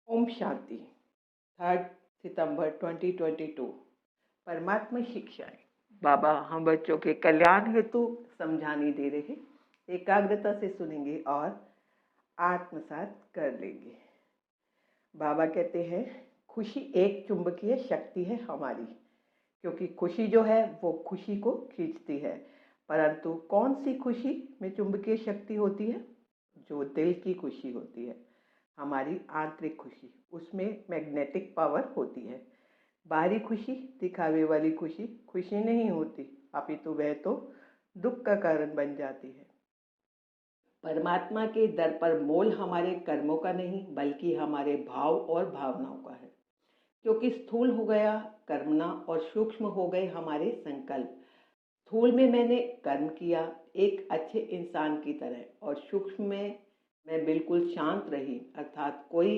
ओम शांति। 3 सितंबर 2022। परमात्मा शिक्षाएं। बाबा हम बच्चों के कल्याण हेतु समझाने दे रहे, एकाग्रता से सुनेंगे और आत्मसात कर लेंगे। बाबा कहते हैं खुशी एक चुंबकीय शक्ति है हमारी, क्योंकि खुशी जो है वो खुशी को खींचती है। परंतु कौन सी खुशी में चुंबकीय शक्ति होती है? जो दिल की खुशी होती है, हमारी आंतरिक खुशी, उसमें मैग्नेटिक पावर होती है। बाहरी खुशी, दिखावे वाली खुशी खुशी नहीं होती, अपितु वह तो दुख का कारण बन जाती है। परमात्मा के दर पर मोल हमारे कर्मों का नहीं, बल्कि हमारे भाव और भावनाओं का है। क्योंकि स्थूल हो गया कर्मना और सूक्ष्म हो गए हमारे संकल्प। स्थूल में मैंने कर्म किया एक अच्छे इंसान की तरह, और सूक्ष्म में मैं बिल्कुल शांत रही, अर्थात कोई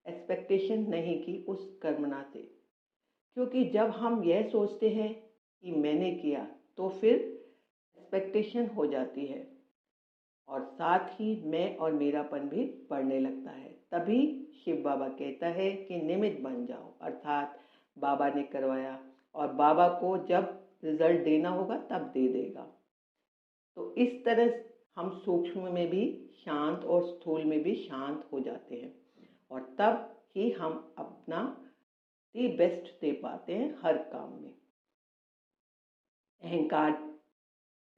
एक्सपेक्टेशन नहीं की उस कर्मना से। क्योंकि जब हम यह सोचते हैं कि मैंने किया, तो फिर एक्सपेक्टेशन हो जाती है और साथ ही मैं और मेरापन भी बढ़ने लगता है। तभी शिव बाबा कहता है कि निमित्त बन जाओ, अर्थात बाबा ने करवाया और बाबा को जब रिजल्ट देना होगा तब दे देगा। तो इस तरह हम सूक्ष्म में भी शांत और स्थूल में भी शांत हो जाते हैं, और तब ही हम अपना दी बेस्ट दे पाते हैं हर काम में। अहंकार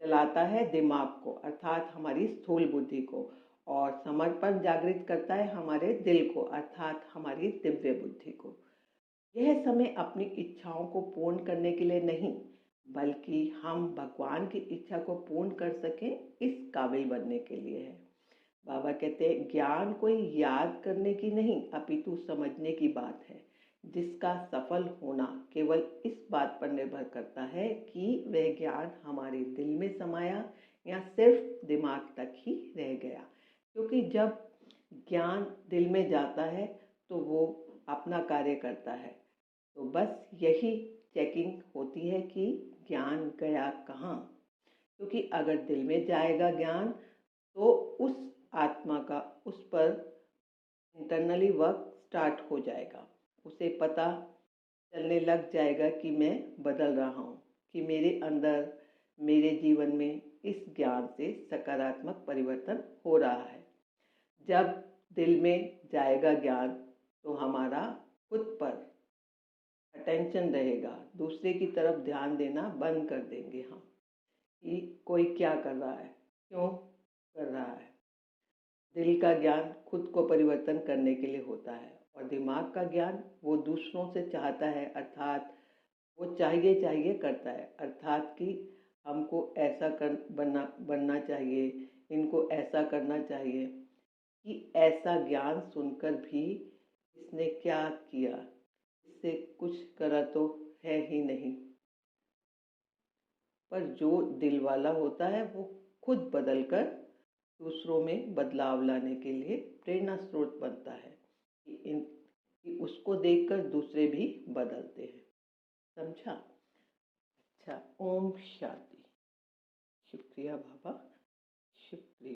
चलाता है दिमाग को, अर्थात हमारी स्थूल बुद्धि को, और समर्पण जागृत करता है हमारे दिल को, अर्थात हमारी दिव्य बुद्धि को। यह समय अपनी इच्छाओं को पूर्ण करने के लिए नहीं, बल्कि हम भगवान की इच्छा को पूर्ण कर सकें इस काबिल बनने के लिए है। बाबा कहते हैं ज्ञान कोई याद करने की नहीं, अपितु समझने की बात है, जिसका सफल होना केवल इस बात पर निर्भर करता है कि वह ज्ञान हमारे दिल में समाया या सिर्फ दिमाग तक ही रह गया। क्योंकि जब ज्ञान दिल में जाता है तो वो अपना कार्य करता है। तो बस यही चेकिंग होती है कि ज्ञान गया कहाँ। क्योंकि अगर दिल में जाएगा ज्ञान, तो उस आत्मा का उस पर इंटरनली वर्क स्टार्ट हो जाएगा। उसे पता चलने लग जाएगा कि मैं बदल रहा हूँ, कि मेरे अंदर, मेरे जीवन में इस ज्ञान से सकारात्मक परिवर्तन हो रहा है। जब दिल में जाएगा ज्ञान, तो हमारा खुद पर अटेंशन रहेगा, दूसरे की तरफ ध्यान देना बंद कर देंगे हम कि कोई क्या कर रहा है, क्यों कर रहा है। दिल का ज्ञान खुद को परिवर्तन करने के लिए होता है, और दिमाग का ज्ञान वो दूसरों से चाहता है, अर्थात वो चाहिए चाहिए करता है, अर्थात कि हमको ऐसा बनना चाहिए, इनको ऐसा करना चाहिए। कि ऐसा ज्ञान सुनकर भी इसने क्या किया, इससे कुछ करा तो है ही नहीं। पर जो दिल वाला होता है वो खुद बदलकर दूसरों में बदलाव लाने के लिए प्रेरणा स्रोत बनता है, कि उसको देखकर दूसरे भी बदलते हैं। समझा? अच्छा, ओम शांति। शुक्रिया बाबा, शुक्रिया।